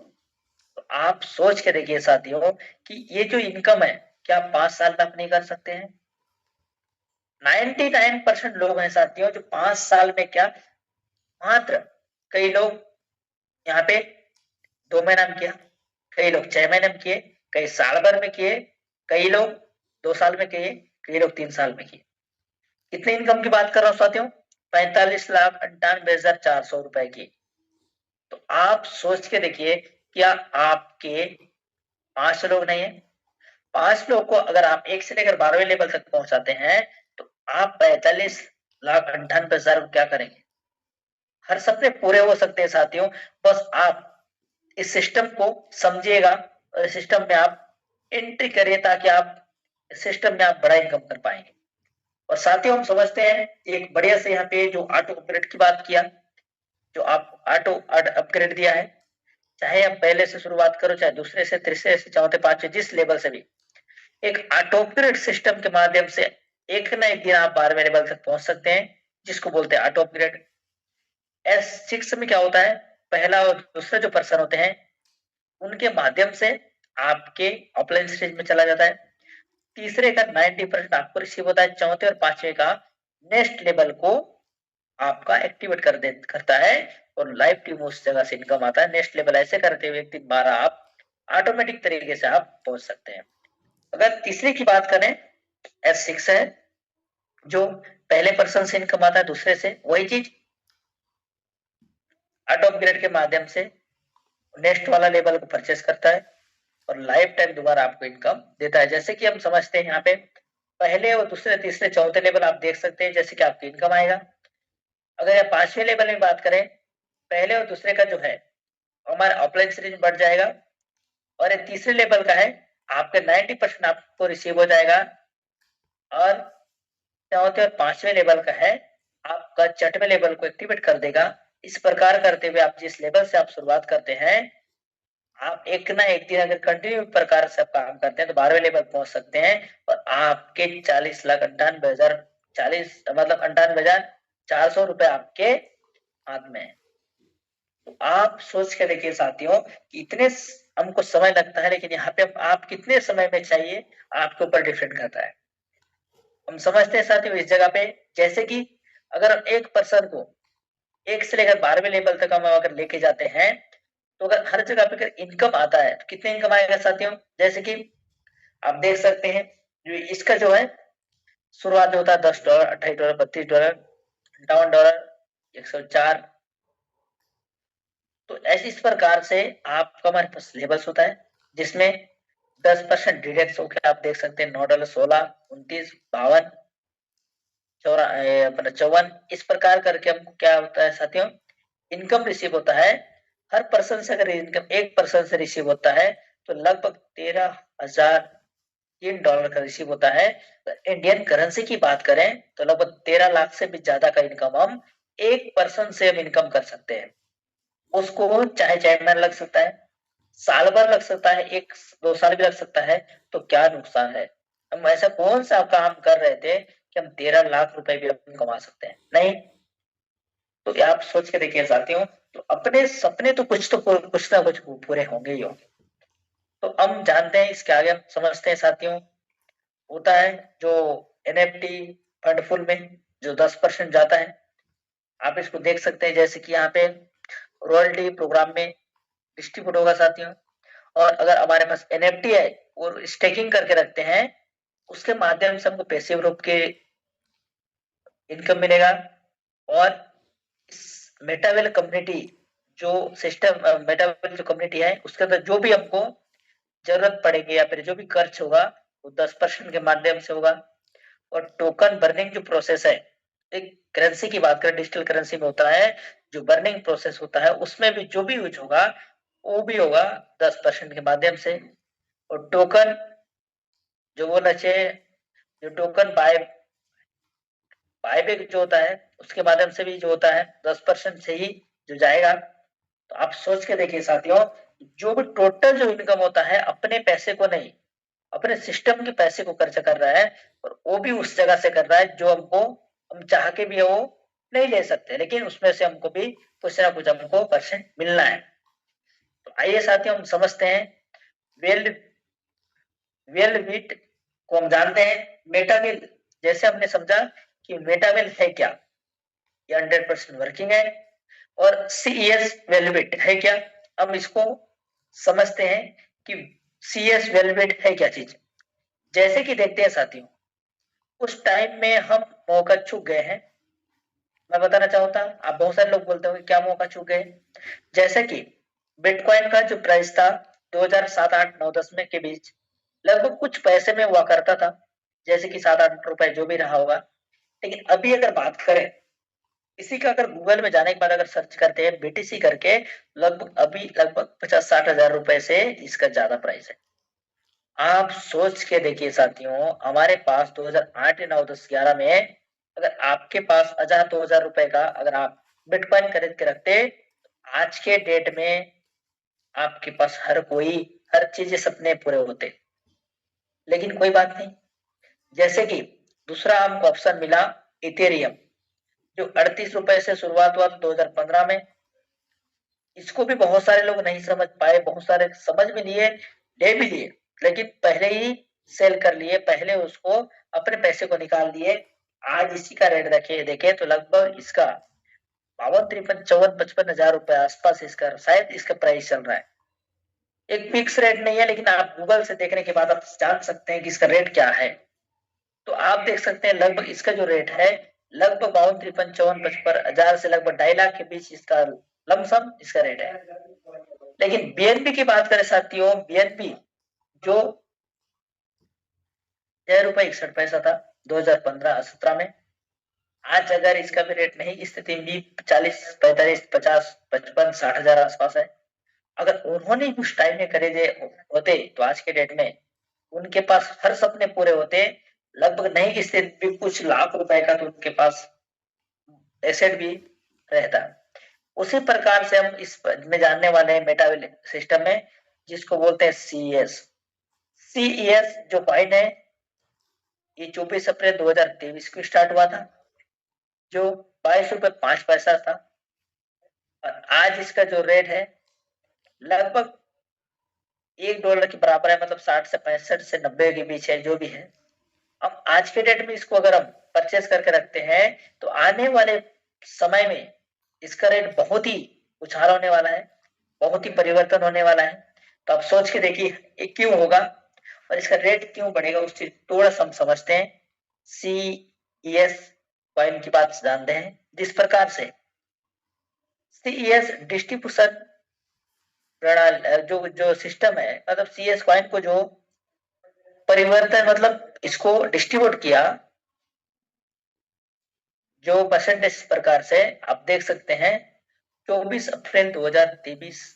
तो आप सोच के देखिए साथियों कि ये जो इनकम है क्या 5 साल में आप नहीं कर सकते हैं। 99% लोग हैं साथियों जो 5 साल में क्या, मात्र कई लोग यहाँ पे 2 महीना में किया, कई लोग 6 महीने में किए, कई साल भर में किए, कई लोग 2 साल में किए, कई लोग 3 साल में किए। कितने इनकम की बात कर रहा हूँ साथियों, 45,98,400 रुपए की। तो आप सोच के देखिए क्या आपके 5 लोग नहीं है, 5 लोग को अगर आप 1 से लेकर 12वें लेवल तक पहुंचाते हैं तो आप 45,98,000 क्या करेंगे। हर सपने पूरे हो सकते हैं साथियों, बस आप इस सिस्टम को समझिएगा और इस सिस्टम में आप एंट्री करिए ताकि आप इस सिस्टम में आप बड़ा इनकम कर पाएंगे। और साथियों हम समझते हैं एक बढ़िया से यहाँ पे जो ऑटो अपग्रेड की बात किया, जो आप ऑटो अपग्रेड दिया है, चाहे आप पहले से शुरुआत करो, चाहे दूसरे से, तीसरे से, चौथे, पांचवे, जिस लेवल से भी, एक ऑटो अपग्रेड सिस्टम के माध्यम से एक ना एक दिन आप 12वें लेवल तक पहुंच सकते हैं, जिसको बोलते हैं ऑटो अपग्रेड। S6 में क्या होता है, पहला और दूसरा जो पर्सन होते हैं उनके माध्यम से आपके ऑफलाइन स्टेज में चला जाता है। तीसरे का 90% आपको रिसीव होता है। चौथे और पांचवे का नेक्स्ट लेवल को आपका एक्टिवेट करता है और लाइव टीम उस जगह से इनकम आता है। नेक्स्ट लेवल ऐसे करते हुए 3 बार आप ऑटोमेटिक तरीके से आप पहुंच सकते हैं। अगर तीसरे की बात करें S6 है जो पहले पर्सन से इनकम आता है, दूसरे से वही चीज ऑटो अपग्रेड के माध्यम से नेक्स्ट वाला लेवल को परचेस करता है और लाइफ टाइम दोबारा आपको इनकम देता है। जैसे कि हम समझते हैं यहाँ पे पहले और दूसरे, तीसरे, चौथे लेवल आप देख सकते हैं जैसे कि आपकी इनकम आएगा। अगर आप 5वें लेवल में बात करें, पहले और दूसरे का जो है हमारा ऑफलाइन सीरीज बढ़ जाएगा और ये तीसरे लेवल का है आपके 90% आपको रिसीव हो जाएगा। और चौथे और पांचवें लेवल का है आपका 6वें लेवल को एक्टिवेट कर देगा। इस प्रकार करते हुए आप जिस लेवल से आप शुरुआत करते हैं, आप एक ना एक दिन अगर कंटिन्यू प्रकार से आप काम करते हैं तो 12वें लेवल पहुंच सकते हैं और आपके 40,98,000 40 मतलब 98,400 रुपए आपके हाथ में है। तो आप सोच के देखिए साथियों कि इतने हमको समय लगता है, लेकिन यहाँ पे आप कितने समय में चाहिए आपके ऊपर डिपेंड करता है। हम समझते हैं साथियों इस जगह पे, जैसे कि अगर हम एक पर्सन को 1 से लेकर 12वें लेवल तक हम अगर लेके जाते हैं, तो अगर हर जगह पे अगर इनकम आता है तो कितने इनकम आएगा साथियों? जैसे कि आप देख सकते हैं जो इसका जो है शुरुआत जो होता है $10, $28, $32, $58, 104। तो ऐसी इस प्रकार से आपका हमारे पास सिलेबस होता है जिसमें 10% डिडक्ट होकर आप देख सकते हैं $9, 16, 29, 52, अपना 54। इस प्रकार करके हमको क्या होता है साथियों, इनकम रिसीव होता है। हर पर्सन से अगर इनकम एक पर्सन से रिसीव होता है तो लगभग $13,003 का रिसीव होता है। तो इंडियन करेंसी की बात करें तो लगभग 13 लाख से भी ज्यादा का इनकम हम एक पर्सन से हम इनकम कर सकते हैं। उसको चाहे चेयरमैन लग सकता है, साल भर लग सकता है, 1-2 साल भी लग सकता है, तो क्या नुकसान है? हम ऐसा कौन सा काम कर रहे थे कि हम 13 लाख रुपए भी हम कमा सकते हैं? नहीं। तो ये आप सोच के देखिए साथियों, तो अपने सपने तो कुछ ना कुछ पूरे होंगे ही होंगे। तो हम जानते हैं, इसके आगे हम समझते हैं साथियों, होता है जो एनएफटी फंडफुल में जो 10% जाता है, आप इसको देख सकते हैं जैसे कि यहाँ पे रॉयल्टी प्रोग्राम में डिस्ट्रीब्यूट होगा साथियों। और अगर हमारे पास एनएफटी है और स्टेकिंग करके रखते हैं, उसके माध्यम से हमको पैसिव रूप के इनकम मिलेगा। और मेटावेल कम्युनिटी जो सिस्टम, मेटावेल जो कम्युनिटी है उसके अंदर जो भी हमको जरूरत पड़ेगी या फिर जो भी खर्च होगा वो 10% के माध्यम से होगा। और टोकन बर्निंग जो प्रोसेस है, एक करेंसी की बात करें, डिजिटल करेंसी में होता है जो बर्निंग प्रोसेस होता है, उसमें भी जो भी यूज होगा वो भी होगा 10% के माध्यम से। और टोकन जो बोलना चाहिए, जो टोकन बायबैक जो होता है उसके माध्यम से भी जो होता है 10% से ही जो जाएगा। तो आप सोच के देखिए साथियों, जो भी टोटल जो इनकम होता है अपने पैसे को नहीं, अपने सिस्टम के पैसे को खर्च कर रहा है, और वो भी उस जगह से कर रहा है जो हमको, हम चाह के भी वो नहीं ले सकते, लेकिन उसमें से हमको भी कुछ ना कुछ हमको परसेंट मिलना है। तो आइए साथियों हम समझते हैं वेल वेल बीट को हम जानते हैं। मेटावेल, जैसे हमने समझा कि मेटावेल है क्या, ये 100% वर्किंग है। और सीईएस वेलवेट है क्या, हम इसको समझते हैं कि सीएस वेलवेट है क्या चीज। जैसे कि देखते हैं साथियों, उस टाइम में हम मौका चूक गए हैं। मैं बताना चाहता, आप बहुत सारे लोग बोलते हो क्या मौका चूक गए। जैसे कि बिटकॉइन का जो प्राइस था 2007, 8, 9, 10 में के बीच लगभग कुछ पैसे में हुआ करता था, जैसे कि 7-8 रुपए जो भी रहा होगा। लेकिन अभी अगर बात करें, इसी का अगर गूगल में जाने के बाद अगर सर्च करते हैं बीटीसी करके, लगभग अभी लगभग 50-60 हजार रुपए से इसका ज्यादा प्राइस है। आप सोच के देखिए साथियों, हमारे पास 2008, 9, 10, 11 में अगर आपके पास 1000-2000 रुपए का अगर आप बिटकॉइन खरीद के रखते, आज के डेट में आपके पास हर चीज सपने पूरे होते। लेकिन कोई बात नहीं, जैसे कि दूसरा हमको ऑप्शन मिला इथेरियम, जो 38 रुपए से शुरुआत हुआ 2015 में। इसको भी बहुत सारे लोग नहीं समझ पाए, बहुत सारे समझ भी लिए, ले भी लिए, लेकिन पहले ही सेल कर लिए, पहले उसको अपने पैसे को निकाल दिए। आज इसी का रेट देखे देखे तो लगभग इसका 52, 53, 54, 55 हजार रुपए आसपास इसका शायद इसका प्राइस चल रहा है। एक फिक्स रेट नहीं है, लेकिन आप गूगल से देखने के बाद आप जान सकते हैं कि इसका रेट क्या है। तो आप देख सकते हैं लगभग इसका जो रेट है लगभग 52, 53, 54, 55 हजार से लगभग 2.5 लाख के बीच इसका लमसम इसका रेट है। लेकिन बीएनबी की बात करें साथियों, बीएनबी जो ₹6.61 था 2015-17 में, आज अगर इसका भी रेट नहीं, स्थिति भी 40, 45, 50, 55, 60 हजार आसपास है। अगर उन्होंने उस टाइम में खरीदे होते तो आज के डेट में उनके पास हर सपने पूरे होते। लगभग नहीं स्थिति भी कुछ लाख रुपए का तो उनके पास एसेट भी रहता। उसी प्रकार से हम इस में जानने वाले हैं मेटावेल सिस्टम में, जिसको बोलते हैं सीईएस। सीईएस जो कॉइन है ये 24 अप्रैल 2023 को स्टार्ट हुआ था, जो ₹22.05 था। और आज इसका जो रेट है लगभग $1 के बराबर है, मतलब 60 से 65 से 90 के बीच है, जो भी है। हम आज के डेट में इसको अगर हम परचेस करके रखते हैं तो आने वाले समय में इसका रेट बहुत ही उछाल होने वाला है, बहुत ही परिवर्तन होने वाला है। तो आप सोच के देखिए ये क्यों होगा और इसका रेट क्यों बढ़ेगा, उस चीज थोड़ा सा हम समझते हैं। CES कॉइन की बात जानते हैं। जिस प्रकार से CES डिस्ट्रीब्यूशन प्रणाली जो जो सिस्टम है, मतलब CS कॉइन को जो परिवर्तन मतलब इसको डिस्ट्रीब्यूट किया, जो परसेंटेज प्रकार से आप देख सकते हैं 24 अप्रैल 2023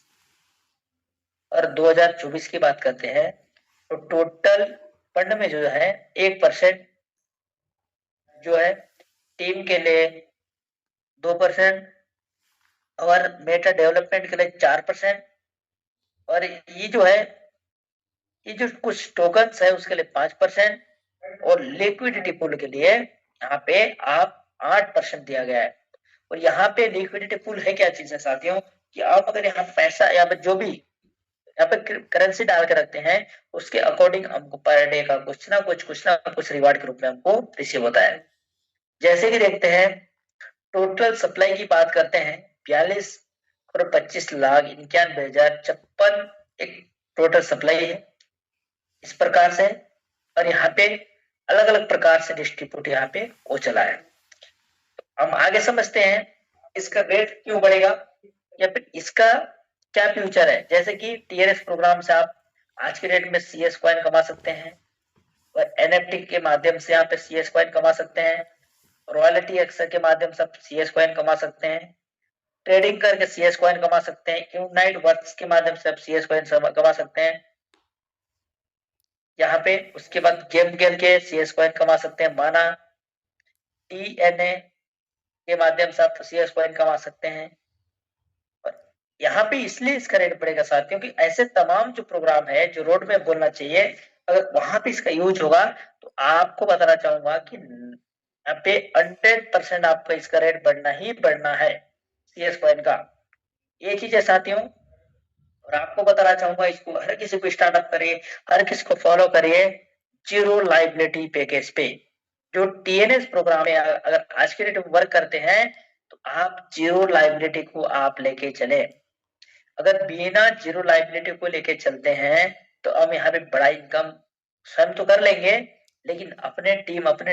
और 2024 की बात करते हैं तो टोटल फंड में जो है 1% जो है टीम के लिए, 2% और मेटा डेवलपमेंट के लिए 4%, और ये जो है ये जो कुछ टोकन्स है उसके लिए 5%, और लिक्विडिटी पूल के लिए यहाँ पे आप 8% दिया गया है। और यहाँ पे लिक्विडिटी पूल है क्या चीज है साथियों, कि आप अगर यहाँ पैसा या जो भी यहाँ पे करेंसी डाल के रखते हैं उसके अकॉर्डिंग हमको पर डे का कुछ ना कुछ रिवार्ड के रूप में हमको रिसीव होता है। जैसे कि देखते हैं टोटल सप्लाई की बात करते हैं 42,25,91,56 एक टोटल सप्लाई है इस प्रकार से। और यहाँ पे अलग अलग प्रकार से डिस्ट्रीब्यूट यहाँ पे हो चला है। हम आगे समझते हैं इसका रेट क्यों बढ़ेगा या फिर इसका क्या फ्यूचर है। जैसे कि TNS प्रोग्राम से आप आज के डेट में CS कॉइन कमा सकते हैं और NFT के माध्यम से यहाँ पे CS कॉइन कमा सकते हैं, रॉयल्टी एक्सर के माध्यम से आप CS कॉइन कमा सकते हैं, ट्रेडिंग करके CS कॉइन कमा सकते हैं, यूनाइट वर्क्स के माध्यम से आप CS कॉइन कमा सकते हैं यहाँ पे। उसके बाद गेम खेल के CS कॉइन कमा सकते हैं, माना TNA के माध्यम से आप CS कॉइन कमा सकते हैं। और यहाँ पे इसलिए इसका रेट बढ़ेगा साथियों कि ऐसे तमाम जो प्रोग्राम है जो रोड में बोलना चाहिए, अगर वहां पे इसका यूज होगा तो आपको बताना चाहूंगा कि यहाँ पे 100% आपका इसका रेट बढ़ना ही बढ़ना है CS कॉइन का। ये चीज है साथियों। और आपको बताना चाहूंगा इसको हर किसी को स्टार्टअप करिए, हर किसी को फॉलो करिए जीरो लाइबिलिटी पैकेज पे। जो TNS प्रोग्राम है अगर आज के डेट में वर्क करते हैं तो आप जीरो लाइबिलिटी को आप लेके चले। अगर बिना जीरो लाइबिलिटी को लेके चलते हैं तो हम यहाँ पे बड़ा इनकम स्वयं तो कर लेंगे, लेकिन अपने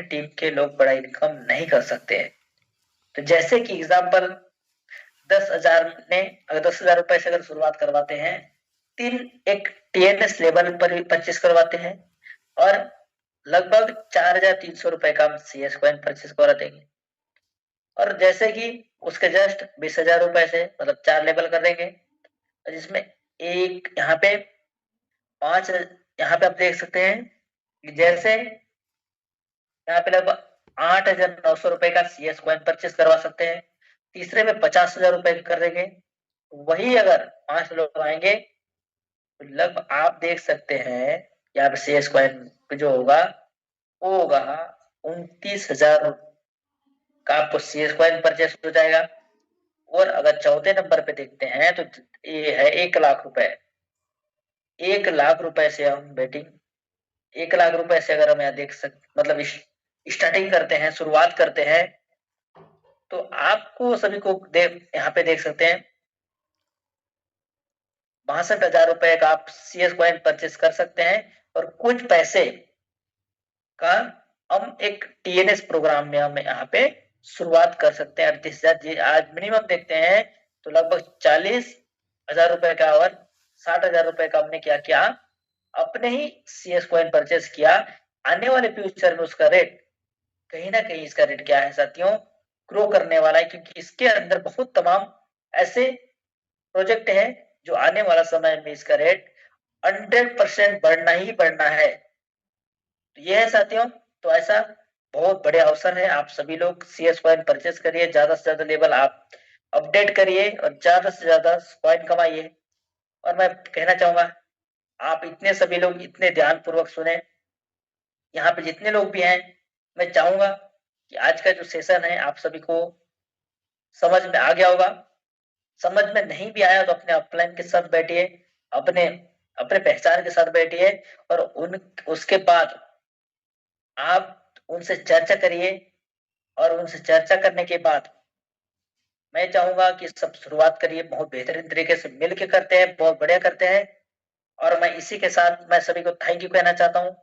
टीम के लोग बड़ा इनकम नहीं कर सकते। तो जैसे कि एग्जाम्पल 10,000 ने अगर 10,000 रुपए से अगर शुरुआत करवाते हैं, तीन एक TNS लेवल पर परचेस करवाते हैं और लगभग 4,300 रुपए का हम CS कॉइन परचेस करा देंगे। और जैसे कि उसके जस्ट 20,000 रुपए से मतलब 4 लेवल कर देंगे, जिसमें एक यहाँ पे 5, यहाँ पे आप देख सकते हैं जैसे यहाँ पे लगभग 8,900 रुपए का CS कॉइन परचेस करवा सकते हैं। तीसरे में 50,000 रुपए कर देंगे। वही अगर 5 लोग आएंगे तो लगभग आप देख सकते हैं यहाँ पे CS कॉइन जो होगा वो होगा 29,000 का आपको CS कॉइन परचेस हो जाएगा। और अगर चौथे नंबर पे देखते हैं तो ये है 1,00,000 रुपए। 1,00,000 रुपए से हम बेटिंग 1,00,000 रुपए से अगर हम यहाँ देख सकते मतलब स्टार्टिंग करते हैं, शुरुआत करते हैं, तो आपको सभी को यहाँ पे देख सकते हैं 62,000 रुपए का आप CS कॉइन परचेस कर सकते हैं। और कुछ पैसे का हम एक TNS प्रोग्राम में हम यहाँ पे शुरुआत कर सकते हैं 38,000। आज मिनिमम देखते हैं तो लगभग 40,000 रुपए का और 60,000 रुपए का हमने क्या किया, अपने ही CS कॉइन परचेस किया। आने वाले फ्यूचर में उसका रेट कहीं ना कहीं इसका रेट क्या है साथियों, ग्रो करने वाला है, क्योंकि इसके अंदर बहुत तमाम ऐसे प्रोजेक्ट है जो आने वाला समय में इसका रेट 100% बढ़ना ही बढ़ना है। तो ये है साथियों। तो ऐसा बहुत बड़े अवसर है, आप सभी लोग CS कॉइन परचेस करिए, ज्यादा से ज्यादा लेवल आप अपडेट करिए और ज्यादा से ज्यादा कॉइन कमाइए। और मैं कहना चाहूंगा आप इतने सभी लोग इतने ध्यान पूर्वक सुने, यहाँ पे जितने लोग भी हैं, मैं चाहूंगा कि आज का जो सेशन है आप सभी को समझ में आ गया होगा। समझ में नहीं भी आया तो अपने अपलाइन के साथ बैठिए, अपने अपने पहचान के साथ बैठिए और उन उसके बाद आप उनसे चर्चा करिए, और उनसे चर्चा करने के बाद मैं चाहूंगा कि सब शुरुआत करिए, बहुत बेहतरीन तरीके से मिल के करते हैं, बहुत बढ़िया करते हैं। और मैं इसी के साथ मैं सभी को थैंक यू कहना चाहता हूँ।